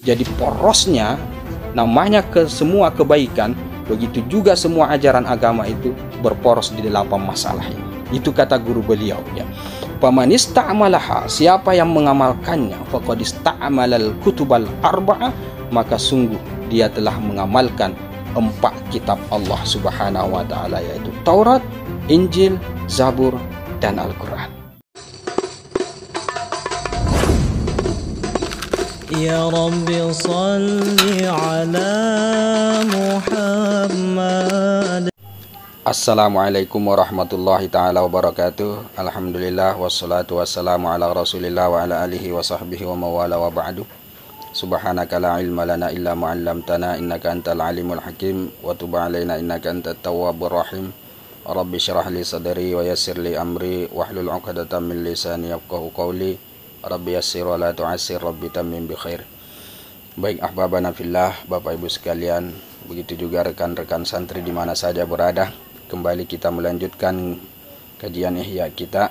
Jadi porosnya namanya semua kebaikan, begitu juga semua ajaran agama itu berporos di 8 masalah ini. Itu kata guru beliau ya. Faman ista'malaha, siapa yang mengamalkannya, faqad ista'malal kutubal arba'ah, maka sungguh dia telah mengamalkan 4 kitab Allah Subhanahu wa taala, yaitu Taurat, Injil, Zabur, dan Al-Qur'an. Ya Rabbi salli ala Muhammad. Assalamualaikum warahmatullahi ta'ala wabarakatuh. Alhamdulillah wassalatu wassalamu ala rasulillah wa ala alihi wa sahbihi wa mawala wa ba'du. Subhanaka la ilma lana illa ma'allamtana innaka antal alimul hakim wa tub alaina innaka antat tawwabur rahim. Rabbi syrah li sadri wa yassir li amri wahlul 'uqdatam min lisani yafqahu qawli. Rabbi yassir wa la tu'assir, Rabbi tammim bi khair. Baik ahbabana fillah, Bapak Ibu sekalian, begitu juga rekan-rekan santri di mana saja berada, kembali kita melanjutkan kajian ihya kita.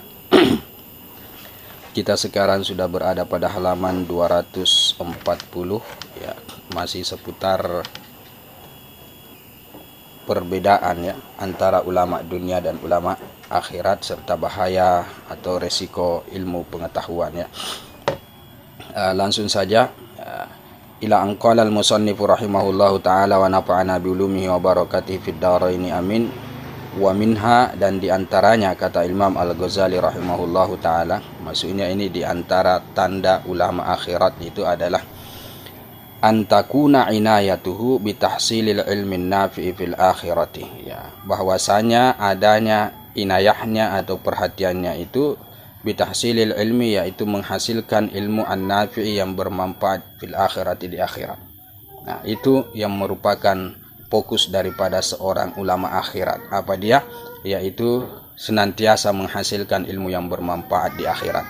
Kita sekarang sudah berada pada halaman 240 ya, masih seputar perbedaan ya antara ulama dunia dan ulama akhirat, serta bahaya atau resiko ilmu pengetahuan ya. Langsung saja ila anqala al-musannif rahimahullahu taala wa nafa'ana bi ulumihi wa barakatihi fid dharain amin. Wa minha, dan diantaranya kata Imam Al-Ghazali rahimahullahu taala, maksudnya ini diantara tanda ulama akhirat itu adalah antakuna inayatuhu bitahsilil ilmin nafi'i fil akhirati ya, bahwasanya adanya inayahnya atau perhatiannya itu bitahsilil ilmi, yaitu menghasilkan ilmu an-nafi'i yang bermanfaat fil akhirati, di akhirat. Nah, itu yang merupakan fokus daripada seorang ulama akhirat. Apa dia? Yaitu senantiasa menghasilkan ilmu yang bermanfaat di akhirat.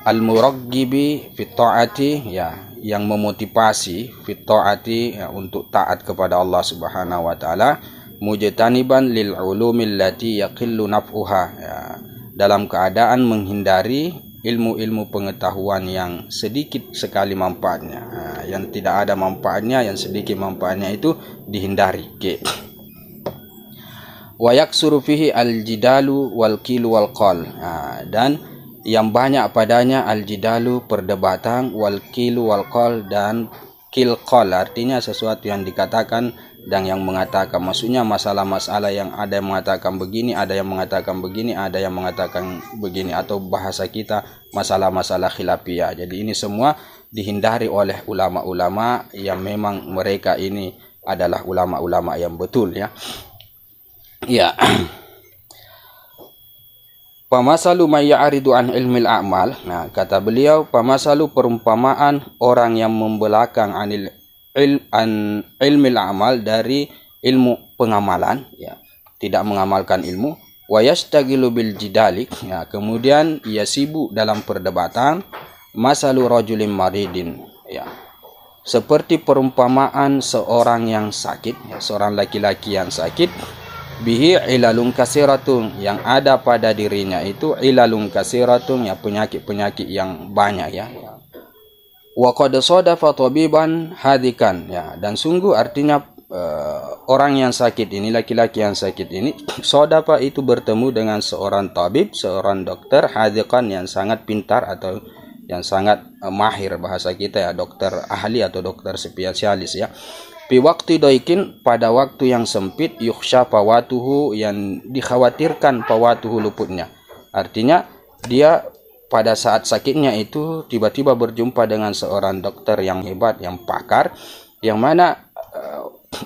Al-muraggibi fit ta'ati ya, yang memotivasi fit ta'ati ya, untuk taat kepada Allah Subhanahu wa taala, mujtaniban lil ulumil lati yaqillu naf'uha ya, dalam keadaan menghindari ilmu-ilmu pengetahuan yang sedikit sekali manfaatnya, yang tidak ada manfaatnya, yang sedikit manfaatnya itu dihindari. Wa yaksuru fihi al-jidalu wal qilu wal qal, dan yang banyak padanya al-jidalu, perdebatan, wal qilu wal qal, dan qil qal artinya sesuatu yang dikatakan dan yang mengatakan, maksudnya masalah-masalah yang ada yang mengatakan begini, ada yang mengatakan begini, ada yang mengatakan begini, atau bahasa kita masalah-masalah khilafiyah. Jadi ini semua dihindari oleh ulama-ulama yang memang mereka ini adalah ulama-ulama yang betul ya. Ya. Pamasalu may ya'ridu an ilmil a'mal. Nah, kata beliau, pamasalu, perumpamaan orang yang membelakang anil ilmil amal, dari ilmu pengamalan ya, tidak mengamalkan ilmu. Wa yastagilu bil jidalik ya, kemudian ia sibuk dalam perdebatan. Masalu rajulin maridin ya, seperti perumpamaan seorang yang sakit ya, seorang laki-laki yang sakit. Bihi ilalun kasiratun, yang ada pada dirinya itu ilalun kasiratun ya, penyakit-penyakit yang banyak ya. Wa qad sadafa tabiban hadikan ya, dan sungguh artinya orang yang sakit ini, laki-laki yang sakit ini, sadafa itu bertemu dengan seorang tabib, seorang dokter, hadikan yang sangat pintar atau yang sangat mahir bahasa kita ya, dokter ahli atau dokter spesialis ya. Fi waqti daikin, pada waktu yang sempit, yukhsha fawatuhu, yang dikhawatirkan fawatuhu, luputnya. Artinya dia pada saat sakitnya itu tiba-tiba berjumpa dengan seorang dokter yang hebat, yang pakar, yang mana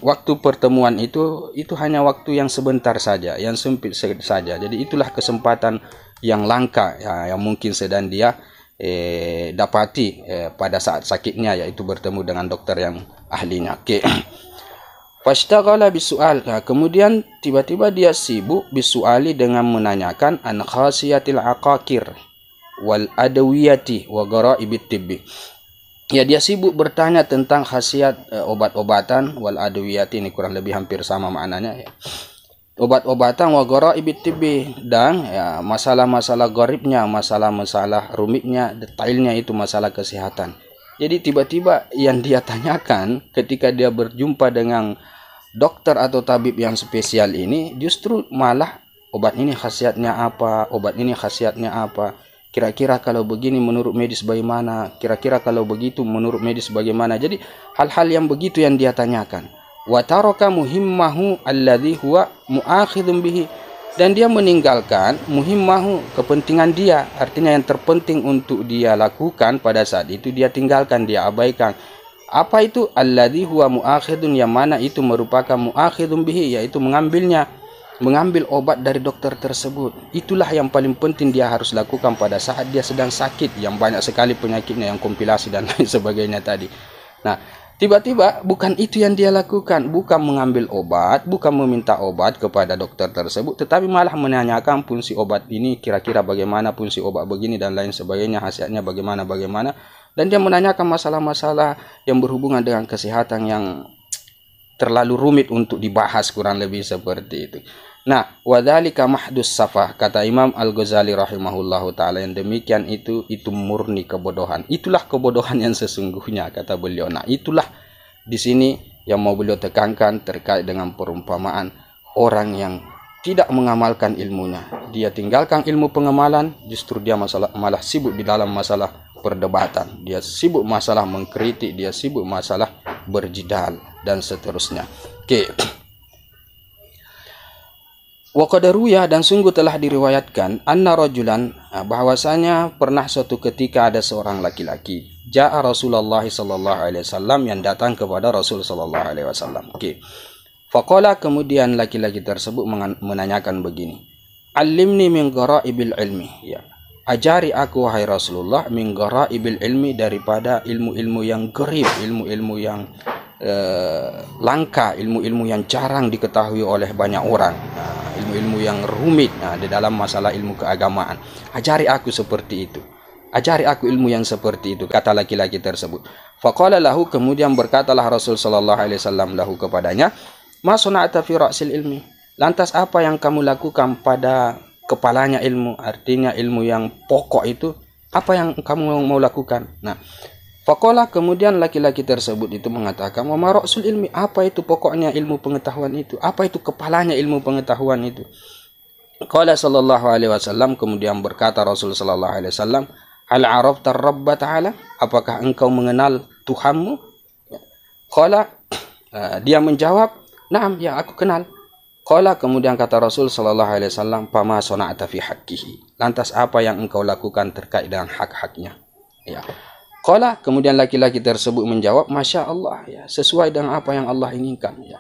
waktu pertemuan itu hanya waktu yang sebentar saja, yang sempit saja. Jadi itulah kesempatan yang langka ya, yang mungkin sedang dia dapati pada saat sakitnya, yaitu bertemu dengan dokter yang ahlinya. Fashtaghala bisual, kemudian tiba-tiba dia sibuk bisuali, dengan menanyakan an khasiyatil aqaqir wal adawiyati wa garaibit tibbi. Ya, dia sibuk bertanya tentang khasiat obat-obatan, wal adawiyati, ini kurang lebih hampir sama maknanya ya. Obat-obatan, wa garaibit tibbi, dan ya, masalah-masalah gharibnya, masalah-masalah rumitnya, detailnya itu masalah kesehatan. Jadi tiba-tiba yang dia tanyakan ketika dia berjumpa dengan dokter atau tabib yang spesial ini, justru malah obat ini khasiatnya apa, obat ini khasiatnya apa, kira-kira kalau begini menurut medis bagaimana, kira-kira kalau begitu menurut medis bagaimana. Jadi hal-hal yang begitu yang dia tanyakan. Wa taraka muhimmahu alladhi huwa mu'akhidun bihi, dan dia meninggalkan muhimmahu, kepentingan dia, artinya yang terpenting untuk dia lakukan pada saat itu dia tinggalkan, dia abaikan. Apa itu? Alladhi huwa mu'akhidun, yang mana itu merupakan mu'akhidun bihi, yaitu mengambil obat dari dokter tersebut. Itulah yang paling penting dia harus lakukan pada saat dia sedang sakit, yang banyak sekali penyakitnya, yang kompilasi dan lain sebagainya tadi. Nah, tiba-tiba bukan itu yang dia lakukan, bukan mengambil obat, bukan meminta obat kepada dokter tersebut, tetapi malah menanyakan fungsi obat ini kira-kira bagaimana, fungsi obat begini dan lain sebagainya, khasiatnya bagaimana. Dan dia menanyakan masalah-masalah yang berhubungan dengan kesehatan yang terlalu rumit untuk dibahas, kurang lebih seperti itu. Nah, wadzalika mahdus safah, kata Imam Al-Ghazali rahimahullahu taala, yang demikian itu murni kebodohan. Itulah kebodohan yang sesungguhnya, kata beliau. Nah, itulah di sini yang mau beliau tekankan terkait dengan perumpamaan orang yang tidak mengamalkan ilmunya. Dia tinggalkan ilmu pengamalan, justru dia malah sibuk di dalam masalah perdebatan. Dia sibuk masalah mengkritik, dia sibuk masalah berjidal dan seterusnya. Oke. Wa qadaruya, dan sungguh telah diriwayatkan, anna rajulan, bahwasanya pernah suatu ketika ada seorang laki-laki, jaa Rasulullah sallallahu alaihi wasallam, yang datang kepada Rasul sallallahu alaihi wasallam. Oke. Faqala, kemudian laki-laki tersebut menanyakan begini, "Allimni min ghara'ibil ilmi." Ya. Ajari aku wahai Rasulullah min ghara'ibil ilmi, daripada ilmu-ilmu yang gharib, ilmu-ilmu yang langka, ilmu-ilmu yang jarang diketahui oleh banyak orang, ilmu-ilmu yang rumit di dalam masalah ilmu keagamaan. Ajari aku seperti itu, ajari aku ilmu yang seperti itu, kata laki-laki tersebut. Faqala lahu, kemudian berkatalah Rasul sallallahu alaihi wasallam lahu kepadanya, ma suna'ata fi ra'sil ilmi, lantas apa yang kamu lakukan pada kepalanya ilmu, artinya ilmu yang pokok itu, apa yang kamu mau lakukan? Nah, faqala, kemudian laki-laki tersebut itu mengatakan, wa ma ra'sul ilmi, apa itu pokoknya ilmu pengetahuan itu, apa itu kepalanya ilmu pengetahuan itu? Qala sallallahu alaihi wasallam, kemudian berkata Rasul sallallahu alaihi wasallam, hal arafta rabba ta'ala, apakah engkau mengenal Tuhanmu? Qala, dia menjawab, na'am, ya aku kenal. Qala, kemudian kata Rasul sallallahu alaihi wasallam, fama sana'ta fi haqqihi, lantas apa yang engkau lakukan terkait dengan hak-haknya? Ya. Qala, kemudian laki-laki tersebut menjawab, Masya Allah, ya, sesuai dengan apa yang Allah inginkan. Ya.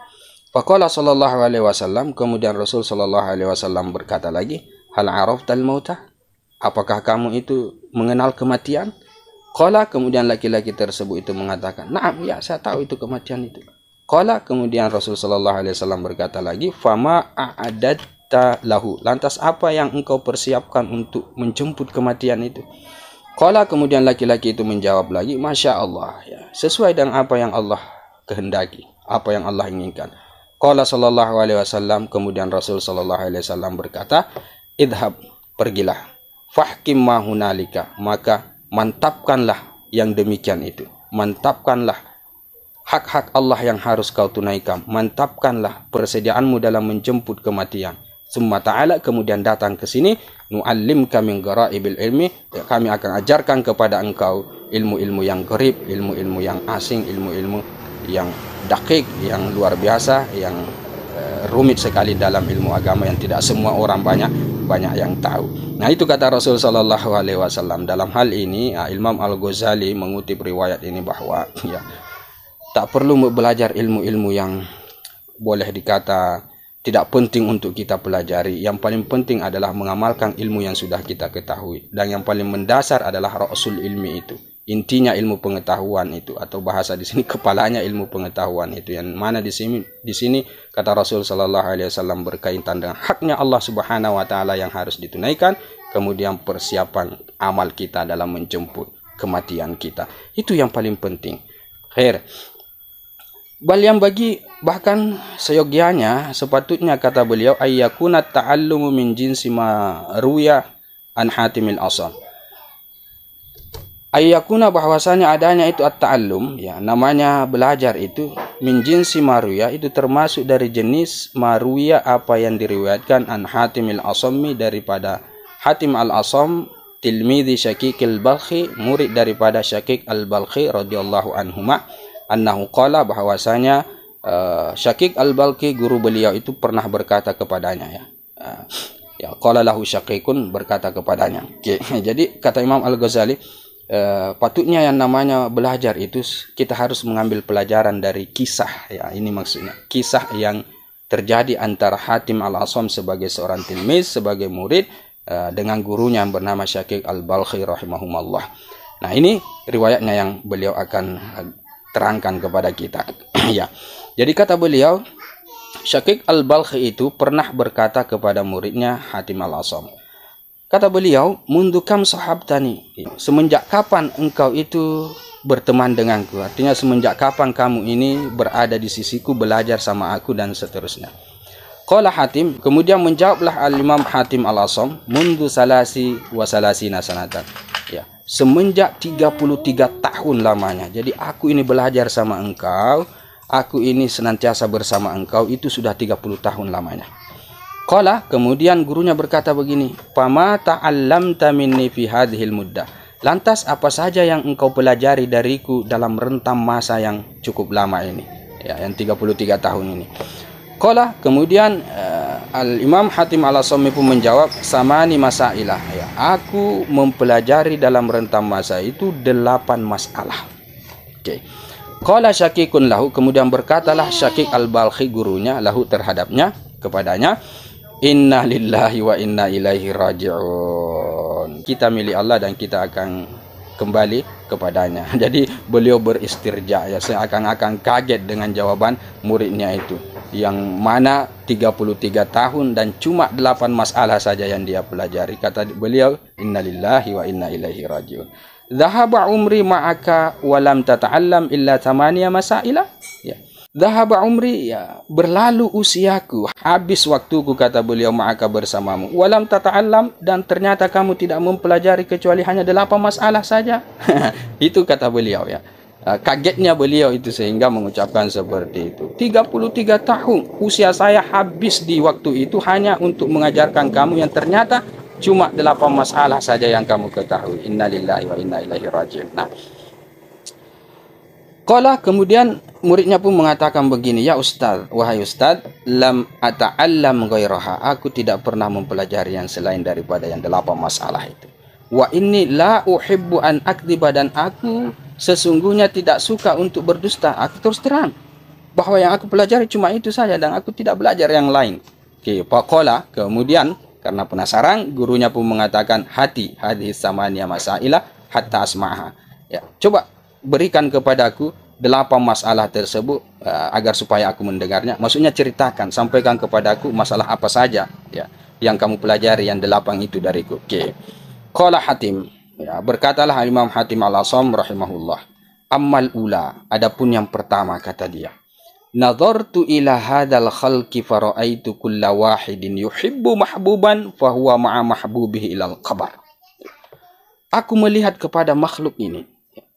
Faqala sallallahu alaihi wasallam, kemudian Rasul sallallahu alaihi wasallam berkata lagi, hal araftal mauta, apakah kamu itu mengenal kematian? Qala, kemudian laki-laki tersebut itu mengatakan, na'am, ya, saya tahu itu kematian itu. Qala, kemudian Rasul sallallahu alaihi wasallam berkata lagi, fama a'adatta lahu, lantas apa yang engkau persiapkan untuk menjemput kematian itu? Qala, kemudian laki-laki itu menjawab lagi, Masya Allah, ya, sesuai dengan apa yang Allah kehendaki, apa yang Allah inginkan. Qala sallallahu alaihi wasallam, kemudian Rasul sallallahu alaihi wasallam berkata, idhab, pergilah, fahkim ma hunalika, maka mantapkanlah yang demikian itu, mantapkanlah hak-hak Allah yang harus kau tunaikan, mantapkanlah persediaanmu dalam menjemput kematian. Summa ta'ala, kemudian datang ke sini, nu'allimka min ghara'ibil ilmi, ya, kami akan ajarkan kepada engkau ilmu-ilmu yang gharib, ilmu-ilmu yang asing, ilmu-ilmu yang dakik, yang luar biasa, yang rumit sekali dalam ilmu agama yang tidak semua orang banyak yang tahu. Nah, itu kata Rasul sallallahu alaihi wasallam. Dalam hal ini Imam Al-Ghazali mengutip riwayat ini bahwa ya, tak perlu belajar ilmu-ilmu yang boleh dikata tidak penting untuk kita pelajari. Yang paling penting adalah mengamalkan ilmu yang sudah kita ketahui. Dan yang paling mendasar adalah ra'sul ilmi itu. Intinya ilmu pengetahuan itu, atau bahasa di sini kepalanya ilmu pengetahuan itu, yang mana di sini kata Rasul sallallahu alaihi wasallam berkaitan dengan haknya Allah Subhanahu wa taala yang harus ditunaikan, kemudian persiapan amal kita dalam menjemput kematian kita. Itu yang paling penting. Khair. Bal yang bagi bahkan seyogianya sepatutnya, kata beliau, ayyakuna ta'allumu min jinsi ma ruya an Hatimil Asam, Ayyakuna bahwasanya adanya itu at-ta'allum, ya, namanya belajar itu min jinsi maruya, itu termasuk dari jenis maruya apa yang diriwayatkan an Hatim al-Asammi, daripada Hatim al-Asam, tilmidhi Syakik al-Balkhi, murid daripada Syakik al-Balkhi radhiyallahu anhuma, annahu qala, bahwasanya Syakik al-Balkhi guru beliau itu pernah berkata kepadanya, ya. Ya, qala lahu Syakikun, berkata kepadanya. Okay. Jadi kata Imam Al-Ghazali, patutnya yang namanya belajar itu kita harus mengambil pelajaran dari kisah, ya, ini maksudnya kisah yang terjadi antara Hatim al-Asam sebagai seorang tilmiz, sebagai murid, dengan gurunya yang bernama Syakik al-Balkhi rahimahumullah. Nah, ini riwayatnya yang beliau akan terangkan kepada kita. Ya. Jadi kata beliau, Syakik al-Balkhi itu pernah berkata kepada muridnya Hatim al-Asam. Kata beliau, mundu kam sahabtani, semenjak kapan engkau itu berteman denganku, artinya semenjak kapan kamu ini berada di sisiku, belajar sama aku, dan seterusnya. Qala Hatim, kemudian menjawablah al-Imam Hatim al-Asam, mundu salasi wa salasina sanatan, ya, semenjak 33 tahun lamanya. Jadi aku ini belajar sama engkau, aku ini senantiasa bersama engkau, itu sudah 30 tahun lamanya. Qala, kemudian gurunya berkata begini, "Fama ta'allamta minni fi hadhil muddah." Lantas apa saja yang engkau pelajari dariku dalam rentam masa yang cukup lama ini, ya, yang 33 tahun ini. Qala, kemudian Al-Imam Hatim al-Asami pun menjawab, samani masailah, ya, aku mempelajari dalam rentam masa itu 8 masalah. Oke. Qala Syakikun lahu, kemudian berkatalah Syakik al-Balkhi gurunya lahu terhadapnya, kepadanya, inna lillahi wa inna ilaihi raji'un. Kita milik Allah dan kita akan kembali kepadanya. Jadi beliau beristirja, ya, seakan-akan kaget dengan jawaban muridnya itu, yang mana 33 tahun dan cuma 8 masalah saja yang dia pelajari. Kata beliau, inna lillahi wa inna ilaihi raji'un. Dhahaba umri ma'aka wa lam tata'allam illa 8 masailah. Ya. Dhahaba umri, ya, berlalu usiaku, habis waktuku, kata beliau, ma'aka bersamamu, walam tata'allam, dan ternyata kamu tidak mempelajari kecuali hanya 8 masalah saja. Itu kata beliau, ya. Kagetnya beliau itu sehingga mengucapkan seperti itu. 33 tahun usia saya habis di waktu itu hanya untuk mengajarkan kamu yang ternyata cuma 8 masalah saja yang kamu ketahui. Innalillahi wa inna ilaihi raji'un. Nah, qala, kemudian muridnya pun mengatakan begini, ya Ustaz, wahai Ustaz, lam ata'allam ghairaha, aku tidak pernah mempelajari yang selain daripada yang 8 masalah itu. Wa inni la uhibbu an akdziba, dan aku sesungguhnya tidak suka untuk berdusta. Aku terus terang bahwa yang aku pelajari cuma itu saja dan aku tidak belajar yang lain. Oke, faqala, kemudian karena penasaran, gurunya pun mengatakan, hati hadis samania masailah hatta asma'ha. Ya, coba berikan kepadaku 8 masalah tersebut agar supaya aku mendengarnya. Maksudnya ceritakan, sampaikan kepadaku masalah apa saja, ya, yang kamu pelajari yang 8 itu dariku. Oke. Qala Hatim, ya, berkatalah Imam Hatim al-Asam rahimahullah, ammal ula, adapun yang pertama, kata dia, nazartu ila hadzal khalqi fara'aitu kulla wahidin yuhibbu mahbuban fahuwa ma'a mahbubihi ilal qabr. Aku melihat kepada makhluk ini,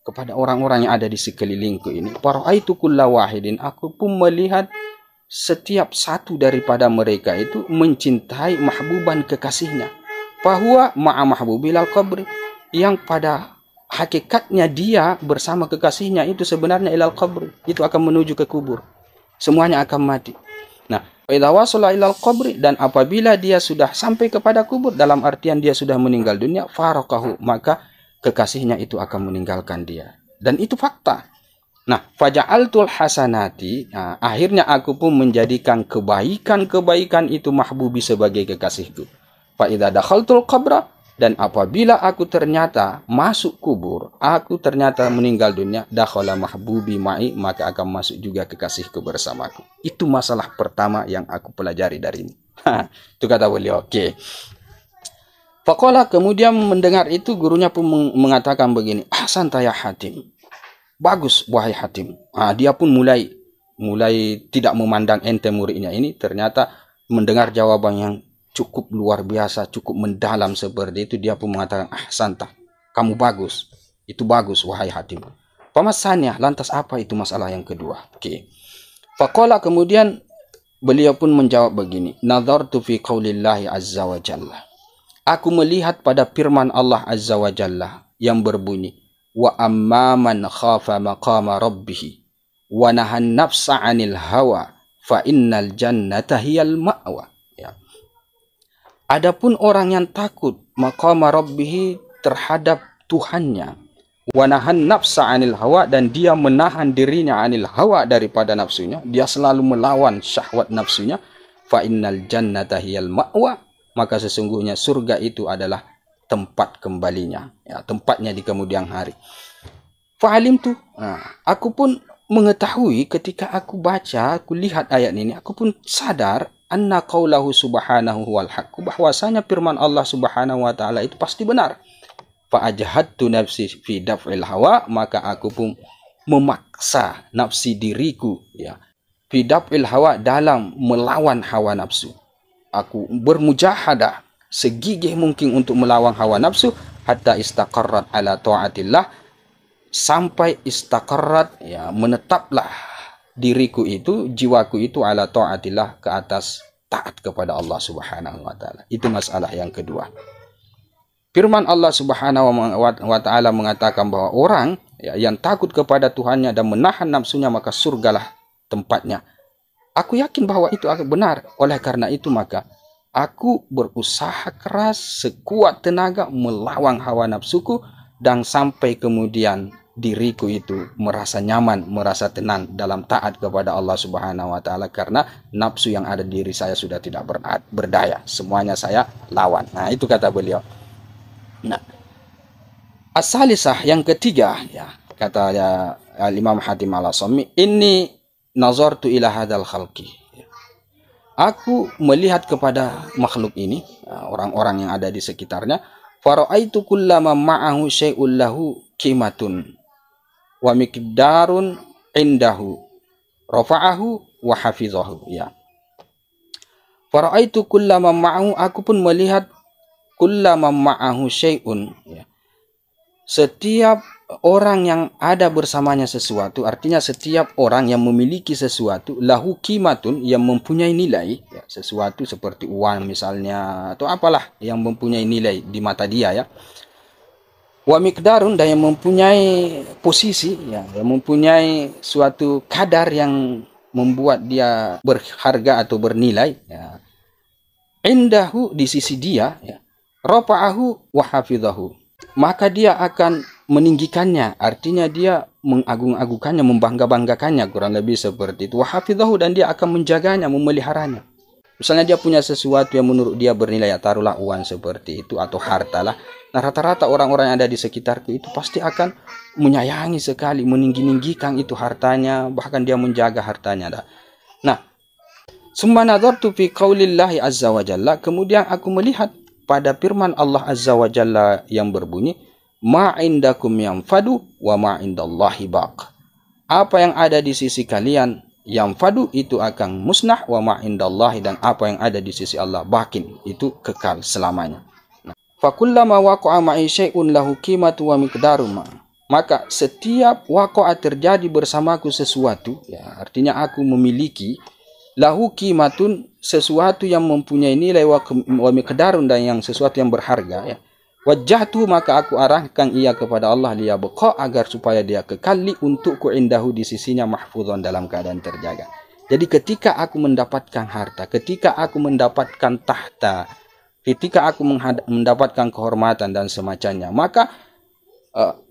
kepada orang-orang yang ada di sekelilingku ini, fara'aitu kulla wahidin, aku pun melihat setiap satu daripada mereka itu mencintai mahbuban, kekasihnya, fahuwa ma'a mahbubi ilal qabr, yang pada hakikatnya dia bersama kekasihnya itu sebenarnya ilal qabr, itu akan menuju ke kubur. Semuanya akan mati. Nah, idza wasala ilal qabri, dan apabila dia sudah sampai kepada kubur, dalam artian dia sudah meninggal dunia, faraqahu, maka kekasihnya itu akan meninggalkan dia. Dan itu fakta. Nah, faja'altul hasanati, nah, akhirnya aku pun menjadikan kebaikan-kebaikan itu mahbubi sebagai kekasihku. Fa idza dakhaltul qabra, dan apabila aku ternyata masuk kubur, aku ternyata meninggal dunia, dakhala mahbubi ma'i, maka akan masuk juga kekasihku bersamaku. Itu masalah pertama yang aku pelajari dari ini. Itu kata beliau. Oke. Faqala, kemudian mendengar itu gurunya pun mengatakan begini, ahsanta ya Hatim, bagus wahai Hatim. Dia pun mulai tidak memandang ente muridnya ini, ternyata mendengar jawaban yang cukup luar biasa, cukup mendalam seperti itu, dia pun mengatakan, ahsanta, kamu bagus. Itu bagus wahai hatimu. Pemasannya, lantas apa itu masalah yang kedua? Oke. Faqala, kemudian beliau pun menjawab begini. Nadhartu fi qaulillahi azza wa jalla. Aku melihat pada firman Allah azza wa jalla yang berbunyi, wa amma man khafa maqama rabbih wa nahan nafsa 'anil hawa fa innal jannata hiyal ma'wa. Ya. Adapun orang yang takut maqama rabbih terhadap Tuhannya, wa nahan nafsa 'anil hawa, dan dia menahan dirinya 'anil hawa, daripada nafsunya, dia selalu melawan syahwat nafsunya, fa innal jannata hiyal ma'wa, maka sesungguhnya surga itu adalah tempat kembalinya, ya, tempatnya di kemudian hari. Fa'alim tu, aku pun mengetahui ketika aku baca, aku lihat ayat ini, aku pun sadar anna qaulahu subhanahu wal haqq, bahwasanya firman Allah subhanahu wa ta'ala itu pasti benar. Fa'ajhadtu nafsi fi daf'il hawa, maka aku pun memaksa nafsi diriku, ya, fi daf'il hawa, dalam melawan hawa nafsu. Aku bermujahadah segigih mungkin untuk melawan hawa nafsu, hatta istaqarrat ala ta'atillah, sampai istaqarrat, ya, menetaplah diriku itu, jiwaku itu, ala ta'atillah, ke atas taat kepada Allah subhanahu wa ta'ala. Itu masalah yang kedua. Firman Allah subhanahu wa ta'ala mengatakan bahwa orang, ya, yang takut kepada Tuhannya dan menahan nafsunya, maka surgalah tempatnya. Aku yakin bahwa itu benar. Oleh karena itu maka aku berusaha keras sekuat tenaga melawan hawa nafsuku, dan sampai kemudian diriku itu merasa nyaman, merasa tenang dalam taat kepada Allah subhanahu wa ta'ala, karena nafsu yang ada di diri saya sudah tidak berdaya. Semuanya saya lawan. Nah, itu kata beliau. Nah, as-salisah, yang ketiga, ya, kata ya, Imam Hatim al-Asami, ini nazartu ila hadal khalqi. Aku melihat kepada makhluk ini, orang-orang yang ada di sekitarnya. Fara'aitu kullama ma'ahu syai'un lahu qimatun wa miqdarun indahu rafa'ahu wa hafizahu. Ya. Fara'aitu kullama ma'ahu, aku pun melihat kullama ma'ahu syai'un, ya, setiap orang yang ada bersamanya sesuatu, artinya setiap orang yang memiliki sesuatu, lahu qimatun, yang mempunyai nilai, ya, sesuatu seperti uang misalnya, atau apalah yang mempunyai nilai di mata dia, ya, wa miqdarun, dan yang mempunyai posisi, ya, yang mempunyai suatu kadar yang membuat dia berharga atau bernilai, ya, indahu, di sisi dia, ya, rafa'ahu wa hafizahu, maka dia akan meninggikannya, artinya dia mengagung-agungkannya, membangga-banggakannya, kurang lebih seperti itu. Wa hafizahu, dan dia akan menjaganya, memeliharanya. Misalnya dia punya sesuatu yang menurut dia bernilai, ya, taruhlah uang seperti itu atau harta lah. Nah, rata-rata orang-orang yang ada di sekitarku itu pasti akan menyayangi sekali, meninggi-ninggikan itu hartanya, bahkan dia menjaga hartanya dah. Nah, summa nadartu fi qaulillahi azza wa jalla, kemudian aku melihat pada firman Allah azza wa jalla yang berbunyi, ma indakum yanfadu wa ma indallahi baq. Apa yang ada di sisi kalian yang fadu itu akan musnah, wa ma indallahi, dan apa yang ada di sisi Allah bakin, itu kekal selamanya. Nah, fa kullama waqa'a ma'i syai'un lahu qimatu wa miqdarum, maka setiap waqa'a terjadi bersamaku sesuatu, ya, artinya aku memiliki, lahu qimatun, sesuatu yang mempunyai nilai, wa miqdarun, dan yang sesuatu yang berharga, ya, wajjahtu, maka aku arahkan ia kepada Allah, liyabqa, agar supaya dia kekal, untukku, indahu, di sisinya, mahfuzan, dalam keadaan terjaga. Jadi ketika aku mendapatkan harta, ketika aku mendapatkan tahta, ketika aku mendapatkan kehormatan dan semacamnya, maka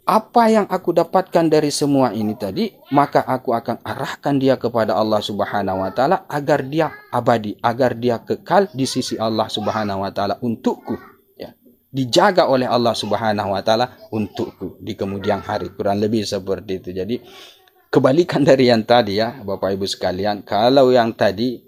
apa yang aku dapatkan dari semua ini tadi, maka aku akan arahkan dia kepada Allah subhanahu wa ta'ala, agar dia abadi, agar dia kekal di sisi Allah subhanahu wa ta'ala untukku, ya, dijaga oleh Allah subhanahu wa ta'ala untukku di kemudian hari. Kurang lebih seperti itu. Jadi kebalikan dari yang tadi, ya Bapak Ibu sekalian. Kalau yang tadi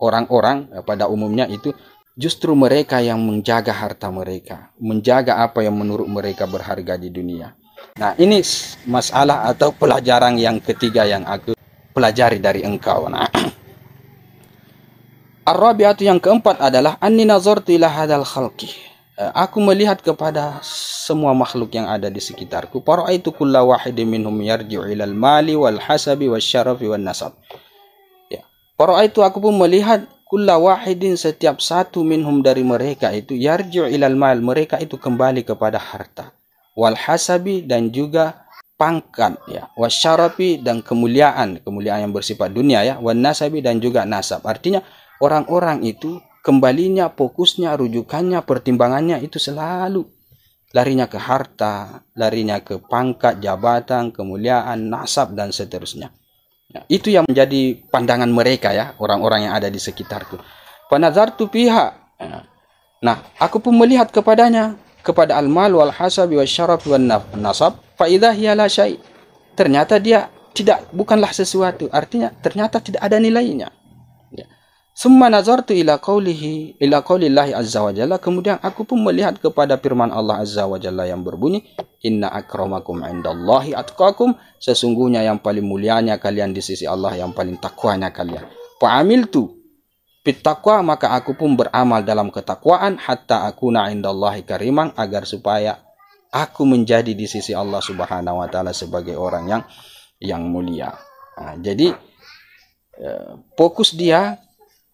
orang-orang pada umumnya itu justru mereka yang menjaga harta mereka, menjaga apa yang menurut mereka berharga di dunia. Nah, ini masalah atau pelajaran yang ketiga yang aku pelajari dari engkau. Nah, ar-rabi'atu, yang keempat adalah anni nazartu ila hadal khalqi. aku melihat kepada semua makhluk yang ada di sekitarku. Fara'aitu kulla wahidin minhum yarji'u ilal mali wal hasabi wasyarafi wan nasab. Ya. Fara'aitu, aku pun melihat kulla wahidin, setiap satu minhum dari mereka itu yarji'u ilal mal, mereka itu kembali kepada harta. Wal hasabi, dan juga pangkat, ya. Wasyarafi, dan kemuliaan yang bersifat dunia, ya. Wan nasabi, dan juga nasab. Artinya orang-orang itu kembalinya, fokusnya, rujukannya, pertimbangannya itu selalu larinya ke harta, larinya ke pangkat, jabatan, kemuliaan, nasab, dan seterusnya. Nah, itu yang menjadi pandangan mereka, ya, orang-orang yang ada di sekitarku. Fanazartu fiha. Nah, aku pun melihat kepadanya, kepada al-mal wal hasabi wasyaraf wan nasab, fa idza hiya la syai'. Ternyata dia bukanlah sesuatu, artinya ternyata tidak ada nilainya. Summa nazartu ila qaulillahi azza wa jalla, kemudian aku pun melihat kepada firman Allah azza wa jalla yang berbunyi, inna akramakum indallahi atqakum, sesungguhnya yang paling mulianya kalian di sisi Allah yang paling takwanya kalian. Fa amiltu fit taqwa, maka aku pun beramal dalam ketakwaan, hatta akuna indallahi kariman, agar supaya aku menjadi di sisi Allah subhanahu wa taala sebagai orang yang mulia. Nah, jadi fokus dia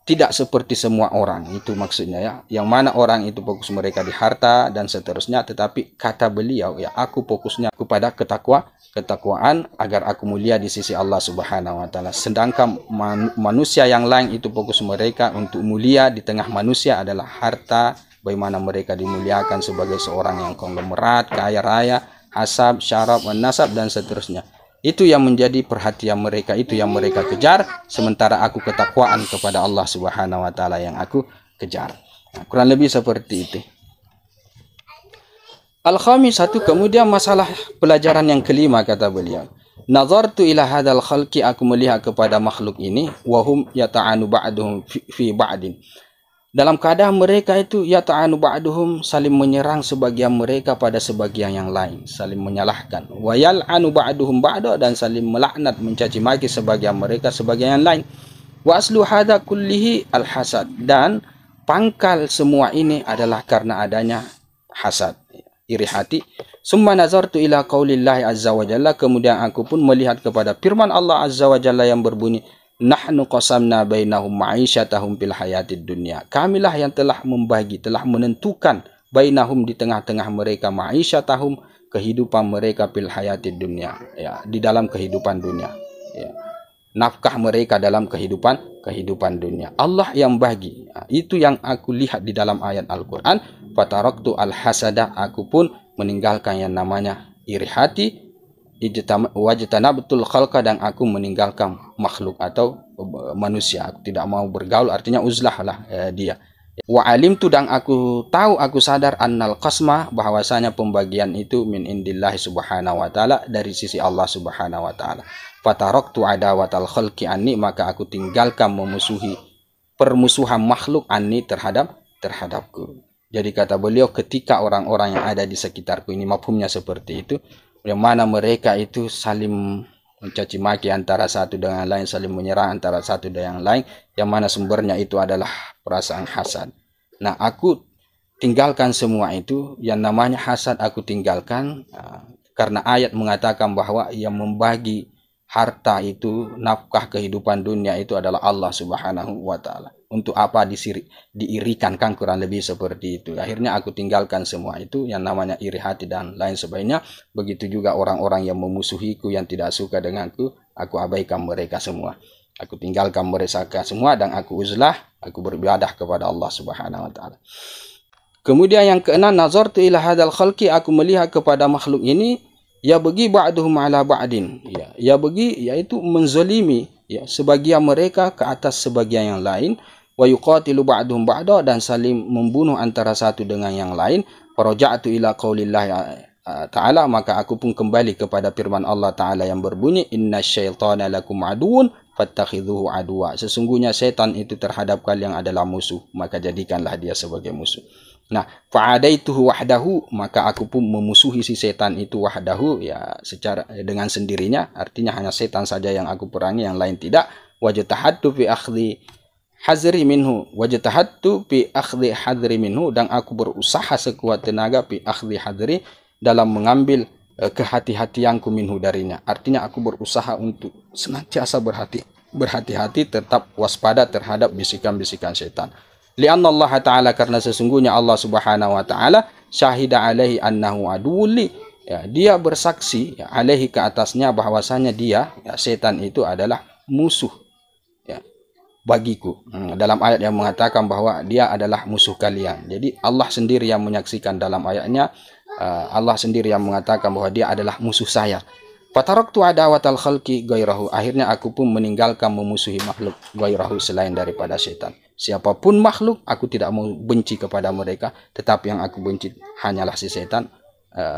tidak seperti semua orang, itu maksudnya, ya. Yang mana orang itu fokus mereka di harta dan seterusnya, tetapi kata beliau, ya, aku fokusnya kepada ketakwaan agar aku mulia di sisi Allah Subhanahu wa taala. Sedangkan manusia yang lain itu fokus mereka untuk mulia di tengah manusia adalah harta, bagaimana mereka dimuliakan sebagai seorang yang konglomerat, kaya raya, hasab, syaraf, nasab, dan seterusnya. Itu yang menjadi perhatian mereka, itu yang mereka kejar, sementara aku ketakwaan kepada Allah Subhanahu wa taala yang aku kejar. Nah, kurang lebih seperti itu. Al-khamisatu, kemudian masalah pelajaran yang kelima, kata beliau. Nazartu ila hadzal khalqi, aku melihat kepada makhluk ini, wahum yata'anu ba'duhum fi ba'din. Dalam keadaan mereka itu yata'anu ba'duhum, saling menyerang sebagian mereka pada sebagian yang lain, saling menyalahkan. Wa yal'anu ba'duhum ba'da, dan saling melaknat, mencaci maki sebagian mereka sebagian yang lain. Wa aslu hadza kullihi al-hasad, dan pangkal semua ini adalah karena adanya hasad, iri hati. Summa nazartu ila qaulillahi azza wa jalla, kemudian aku pun melihat kepada firman Allah azza wa jalla yang berbunyi, nahnu qasamna bainahum ma'isyatahum fil hayatid dunya. Kamilah yang telah membagi, telah menentukan bainahum, di tengah-tengah mereka, ma'isyatahum, kehidupan mereka, fil hayatid dunya, ya, di dalam kehidupan dunia, ya. Nafkah mereka dalam kehidupan dunia. Allah yang bagi. Nah, itu yang aku lihat di dalam ayat Al-Qur'an, fataraktu al-hasada, aku pun meninggalkan yang namanya iri hati, wajtanabtul khalqa, dan aku meninggalkan makhluk atau manusia, aku tidak mau bergaul, artinya uzlah lah dia. Wa alimtu, dan aku tahu, aku sadar, annal qasma, bahwasanya pembagian itu min indillahi subhanahu wa taala, dari sisi Allah subhanahu wa taala. Fataraktu adawatal khalqi anni, maka aku tinggalkan permusuhan makhluk anni terhadapku. Jadi kata beliau, ketika orang-orang yang ada di sekitarku ini, mafhumnya seperti itu, yang mana mereka itu saling mencaci maki antara satu dengan lain, saling menyerang antara satu dengan lain, yang mana sumbernya itu adalah perasaan hasad. Nah, aku tinggalkan semua itu, yang namanya hasad aku tinggalkan, karena ayat mengatakan bahwa yang membagi harta itu, nafkah kehidupan dunia itu adalah Allah Subhanahu wa taala. Untuk apa diirikan, kan, kurang lebih seperti itu. Akhirnya aku tinggalkan semua itu, yang namanya iri hati dan lain sebagainya. Begitu juga orang-orang yang memusuhiku, yang tidak suka denganku, aku abaikan mereka semua. Aku tinggalkan mereka semua, dan aku uzlah, aku beribadah kepada Allah Subhanahu wa taala. Kemudian yang keenam, nazartu ila hadzal khalqi, aku melihat kepada makhluk ini, ya bagi ba'duhum ala ba'din, ya bagi, yaitu menzalimi, ya, sebagian mereka ke atas sebagian yang lain, wa yuqatilu ba'duhum ba'da, dan saling membunuh antara satu dengan yang lain. Faraja'tu ila qaulillahi ta'ala, maka aku pun kembali kepada firman Allah Ta'ala yang berbunyi, innasyaitana lakum aduun fattakhidhuhu aduwa, sesungguhnya setan itu terhadap kalian adalah musuh, maka jadikanlah dia sebagai musuh. Nah, fa'adaituhu wahdahu, maka aku pun memusuhi si setan itu wahdahu, ya, secara dengan sendirinya, artinya hanya setan saja yang aku perangi, yang lain tidak. Wajtahadtu fi akhdhi hazri minhu wajtahattu fi akhdhi hadri minhu, dan aku berusaha sekuat tenaga fi akhdhi hadri, dalam mengambil kehati-hatianku minhu darinya. Artinya aku berusaha untuk senantiasa berhati-hati, tetap waspada terhadap bisikan-bisikan setan. Lianna Allah Ta'ala, karena sesungguhnya Allah Subhanahu wa Ta'ala syahida alaihi annahu aduwli, ya, dia bersaksi, ya, alaihi ke atasnya, bahwasanya dia, ya, setan itu adalah musuh, ya, bagiku. Dalam ayat yang mengatakan bahwa dia adalah musuh kalian. Jadi Allah sendiri yang menyaksikan dalam ayatnya, Allah sendiri yang mengatakan bahwa dia adalah musuh saya. Fataraktu adawatal khalqi ghairahu, akhirnya aku pun meninggalkan memusuhi makhluk ghairahu, selain daripada setan. Siapapun makhluk, aku tidak mau benci kepada mereka, tetapi yang aku benci hanyalah si setan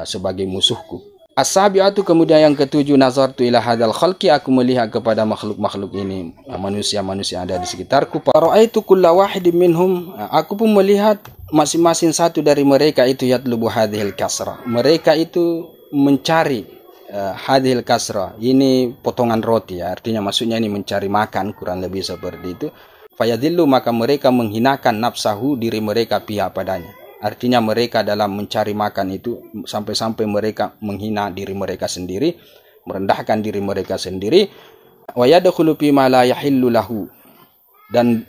sebagai musuhku. As-sabi'atu, kemudian yang ketujuh, nazartu ila hadzal khalqi, aku melihat kepada makhluk-makhluk ini, manusia-manusia yang ada di sekitarku. Fara'aitu kulla wahidin minhum, aku pun melihat masing-masing satu dari mereka itu yatlubu hadhil kasra. Mereka itu mencari hadhil kasra, ini potongan roti, ya, artinya maksudnya ini mencari makan, kurang lebih seperti itu. Fayadillu, maka mereka menghinakan nafsahu, diri mereka, pihak padanya. Artinya mereka dalam mencari makan itu sampai-sampai mereka menghina diri mereka sendiri, merendahkan diri mereka sendiri. Wa yadkhulu fi ma la yahillu lahu, dan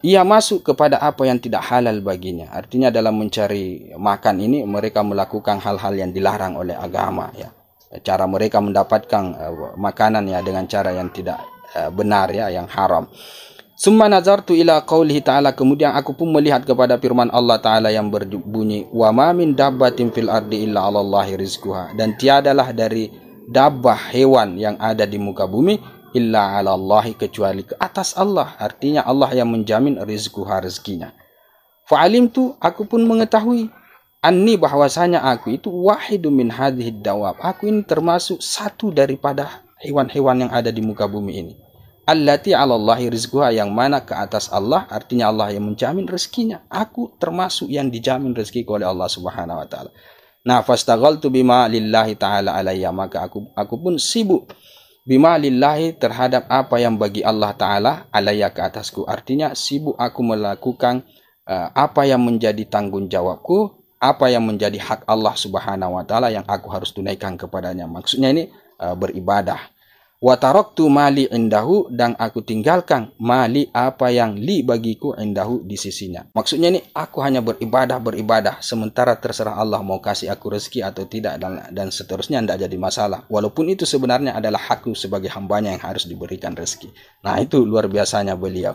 ia masuk kepada apa yang tidak halal baginya. Artinya dalam mencari makan ini mereka melakukan hal-hal yang dilarang oleh agama, ya. Cara mereka mendapatkan makanan, ya, dengan cara yang tidak benar, ya, yang haram. Summa nazartu ila qaulihi ta'ala, kemudian aku pun melihat kepada firman Allah Ta'ala yang berbunyi, wa ma min dabbatin fil ardi illa 'alallahi rizquha, dan tiadalah dari dabbah hewan yang ada di muka bumi illa 'alallahi, kecuali ke atas Allah, artinya Allah yang menjamin rizquha, rezekinya. Fa'alimtu, aku pun mengetahui, anni, bahwasanya aku itu wahidun min hadhihi dawab, aku ini termasuk satu daripada hewan-hewan yang ada di muka bumi ini. Allati 'alallahi rizquha, yang mana ke atas Allah, artinya Allah yang menjamin rezekinya. Aku termasuk yang dijamin rezeki oleh Allah Subhanahu wa Ta'ala. Nah, fastaghaltu bima lillahi ta'ala alayya, maka aku pun sibuk bima lillahi, terhadap apa yang bagi Allah Ta'ala alayya, ke atasku. Artinya sibuk aku melakukan apa yang menjadi tanggung jawabku, apa yang menjadi hak Allah Subhanahu wa Ta'ala yang aku harus tunaikan kepadanya. Maksudnya ini beribadah. Wa taraktu mali indahu, dan aku tinggalkan mali, apa yang li bagiku, indahu, di sisinya. Maksudnya ini aku hanya beribadah, sementara terserah Allah mau kasih aku rezeki atau tidak, dan seterusnya, tidak jadi masalah. Walaupun itu sebenarnya adalah hakku sebagai hambanya yang harus diberikan rezeki. Nah, itu luar biasanya beliau.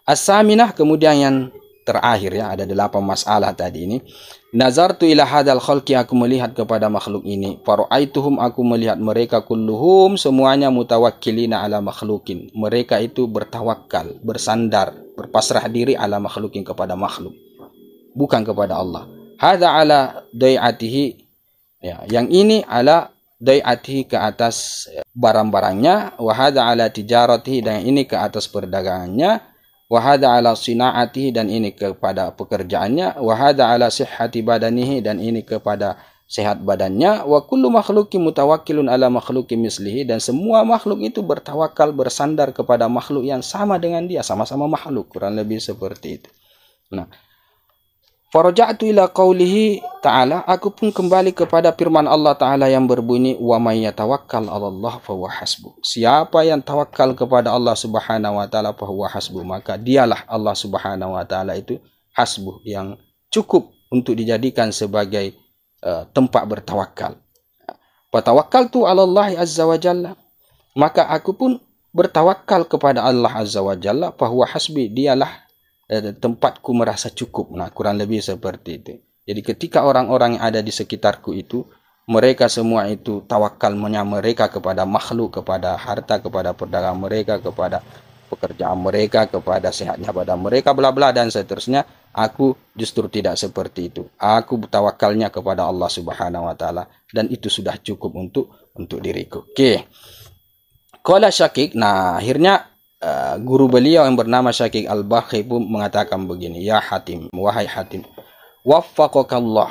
As-saminah, kemudian yang terakhir, ya, ada 8 masalah tadi ini. Nazartu ila hadzal khalqi, aku melihat kepada makhluk ini. Fara'aituhum, aku melihat mereka kulluhum, semuanya mutawakkilina ala makhlukin. Mereka itu bertawakal, bersandar, berpasrah diri ala makhlukin, kepada makhluk, bukan kepada Allah. Hadza ala dai'atihi, ya, yang ini ala dai'atihi, ke atas barang-barangnya, wa hadza ala tijaratihi, dan ini ke atas perdagangannya, wa hadza ala sinaatihi, dan ini kepada pekerjaannya, wa hadza ala sihhati badanihi, dan ini kepada sehat badannya, wa kullu makhluqin mutawakkilun ala makhluqin mislihi, dan semua makhluk itu bertawakal, bersandar kepada makhluk yang sama dengan dia, sama-sama makhluk, kurang lebih seperti itu. Nah, faraja'tu ila qaulihi ta'ala, aku pun kembali kepada firman Allah Ta'ala yang berbunyi, wa may yatawakkal 'alallahi fa huwa hasbuh. Siapa yang tawakal kepada Allah Subhanahu wa Ta'ala, fa huwa hasbuh, maka dialah Allah Subhanahu wa Ta'ala itu hasbuh, yang cukup untuk dijadikan sebagai tempat bertawakal. Fa tawakkaltu 'alallahi azza wa jalla, maka aku pun bertawakal kepada Allah azza wa jalla, fa huwa hasbi, dialah tempatku merasa cukup. Nah, kurang lebih seperti itu. Jadi ketika orang-orang yang ada di sekitarku itu, mereka semua itu tawakalnya mereka kepada makhluk, kepada harta, kepada perdagangan mereka, kepada pekerjaan mereka, kepada sehatnya badan mereka, bla bla dan seterusnya. Aku justru tidak seperti itu. Aku bertawakalnya kepada Allah Subhanahu wa Ta'ala, dan itu sudah cukup untuk diriku. Oke. Qala Syakik. Nah, akhirnya guru beliau yang bernama Syakik Al-Bakhi pun mengatakan begini, ya Hatim, wahai Hatim, waffaqakallah,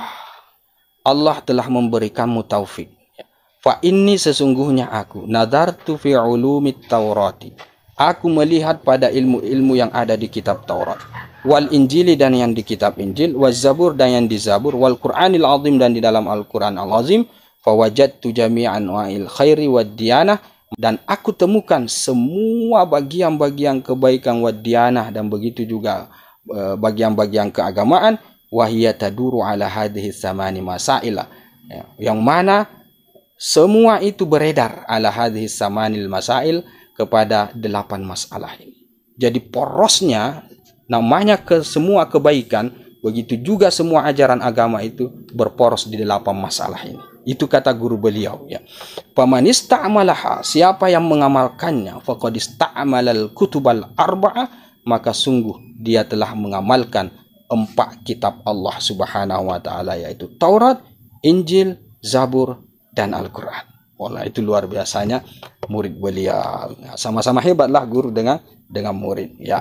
Allah telah memberikanmu taufik. Fa inni, sesungguhnya aku, nadartu fi ulumit Taurati, Aku melihat pada ilmu-ilmu yang ada di kitab Taurat, wal Injili dan yang di kitab Injil, waz Zabur dan yang di Zabur, wal Qur'anil Azim dan di dalam Al-Qur'an Al-Azim, fawajadtu jami'an wa'il khairi wad diyanah, dan aku temukan semua bagian-bagian kebaikan wad diyanah, dan begitu juga bagian-bagian keagamaan, wahiyya taduru ala hadhihi thamani masailah, yang mana semua itu beredar ala hadhihi thamanil masail, kepada 8 masalah ini. Jadi porosnya, namanya semua kebaikan, begitu juga semua ajaran agama itu berporos di 8 masalah ini. Itu kata guru beliau, ya. Faman ista'malaha, siapa yang mengamalkannya, faqad ista'malal kutubal arba'ah, maka sungguh dia telah mengamalkan 4 kitab Allah Subhanahu wa taala, yaitu Taurat, Injil, Zabur dan Al-Qur'an. Wala, itu luar biasanya murid beliau. Sama-sama hebatlah guru dengan murid, ya.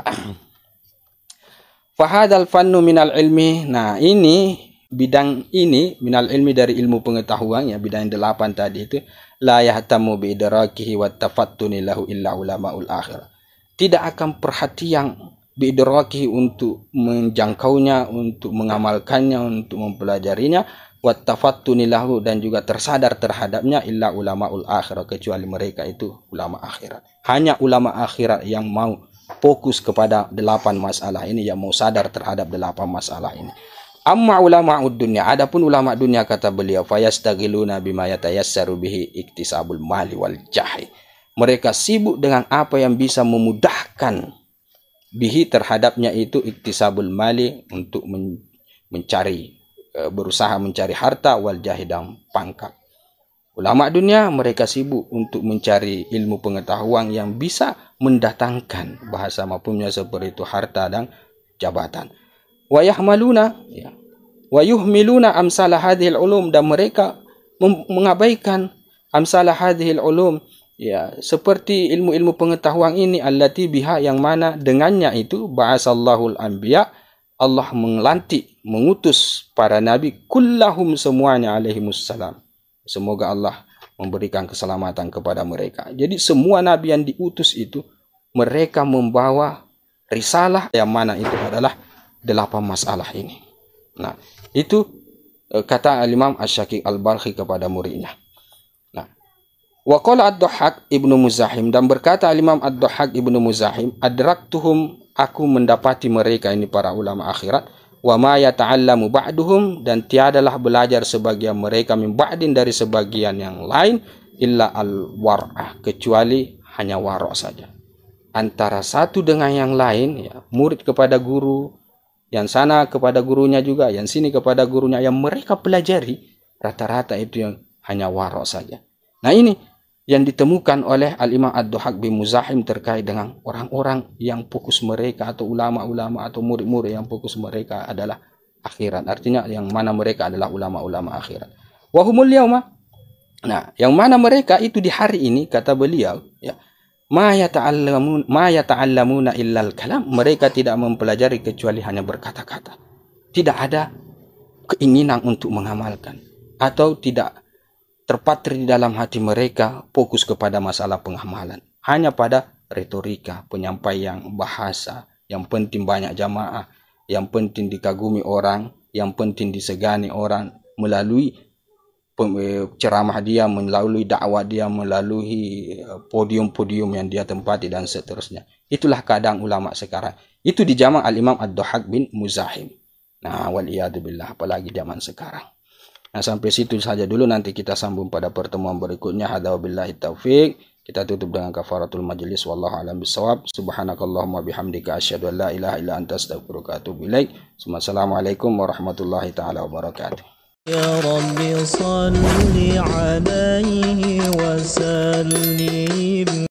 Fahadal fannu minal ilmi. Nah, ini bidang ini minal ilmi dari ilmu pengetahuan, ya, bidang 8 tadi itu, la yahtamu bi idrakihi wa tafattuni lahu illa ulamaul akhirah. Tidak akan perhatian bi idrakihi untuk menjangkaunya, untuk mengamalkannya, untuk mempelajarinya, wa tafattuni lahu dan juga tersadar terhadapnya, illa ulamaul akhirah, kecuali mereka itu ulama akhirat. Hanya ulama akhirat yang mau fokus kepada 8 masalah ini, yang mau sadar terhadap 8 masalah ini. Amma ulama'ud dunya, adapun ulama dunia, kata beliau, fayastaghiluna bima yatayassaru bihi iktisabul mali wal jahi. Mereka sibuk dengan apa yang bisa memudahkan bihi terhadapnya itu iktisabul mali, untuk mencari, berusaha mencari harta, wal jahi dan pangkat. Ulama dunia mereka sibuk untuk mencari ilmu pengetahuan yang bisa mendatangkan, bahasa mafhumnya seperti itu, harta dan jabatan. Wa yahmaluna, ya, wa yuhmiluna amsalah hadhil ulum, dan mereka mengabaikan amsalah hadhil ulum, ya, seperti ilmu-ilmu pengetahuan ini, allati biha, yang mana dengannya itu ba'asallahul anbiya, Allah melantik, mengutus para nabi, kullahum, semuanya, alaihimussalam. Semoga Allah memberikan keselamatan kepada mereka. Jadi semua nabi yang diutus itu, mereka membawa risalah yang mana itu adalah 8 masalah ini. Nah, itu kata Al-Imam Asy-Syaqiq Al-Balkhi kepada muridnya. Nah, wa qala Ad-Dhahhak Ibnu Muzahim, dan berkata Al-Imam Ad-Dhahhak Ibnu Muzahim, adraktuhum, aku mendapati mereka ini para ulama akhirat, wa ma yata'allamu ba'duhum, dan tiadalah belajar sebagian mereka min ba'din, dari sebagian yang lain, illa al-war'ah, kecuali hanya warok saja. Antara satu dengan yang lain, ya, murid kepada guru, yang sana kepada gurunya juga, yang sini kepada gurunya, yang mereka pelajari rata-rata itu yang hanya warok saja. Nah, ini yang ditemukan oleh Al-Imam Ad-Dhahhak bin Muzahim terkait dengan orang-orang yang fokus mereka, atau ulama-ulama atau murid-murid yang fokus mereka adalah akhirat. Artinya yang mana mereka adalah ulama-ulama akhirat. Wahumul yauma. Nah, yang mana mereka itu di hari ini, kata beliau, ya, ma yata'allamuna illal kalam. Mereka tidak mempelajari kecuali hanya berkata-kata. Tidak ada keinginan untuk mengamalkan, atau tidak terpatri di dalam hati mereka fokus kepada masalah pengamalan. Hanya pada retorika, penyampaian bahasa, yang penting banyak jamaah, yang penting dikagumi orang, yang penting disegani orang melalui ceramah dia, melalui dakwah dia, melalui podium-podium yang dia tempati dan seterusnya. Itulah keadaan ulama sekarang. Itu di zaman Al-Imam Ad-Dhahhak bin Muzahim. Nah, waliyadzubillah, apalagi zaman sekarang. Nah, sampai situ saja dulu, nanti kita sambung pada pertemuan berikutnya. Hadza wabillahi taufik. Kita tutup dengan kafaratul majlis, wallahu a'lam bissawab. Subhanakallahumma bihamdika asyhadu an la ilaha illa anta astaghfiruka wa atubu ilaik. Assalamualaikum warahmatullahi taala wabarakatuh. Ya Rabbi salli alaihi wa sallim.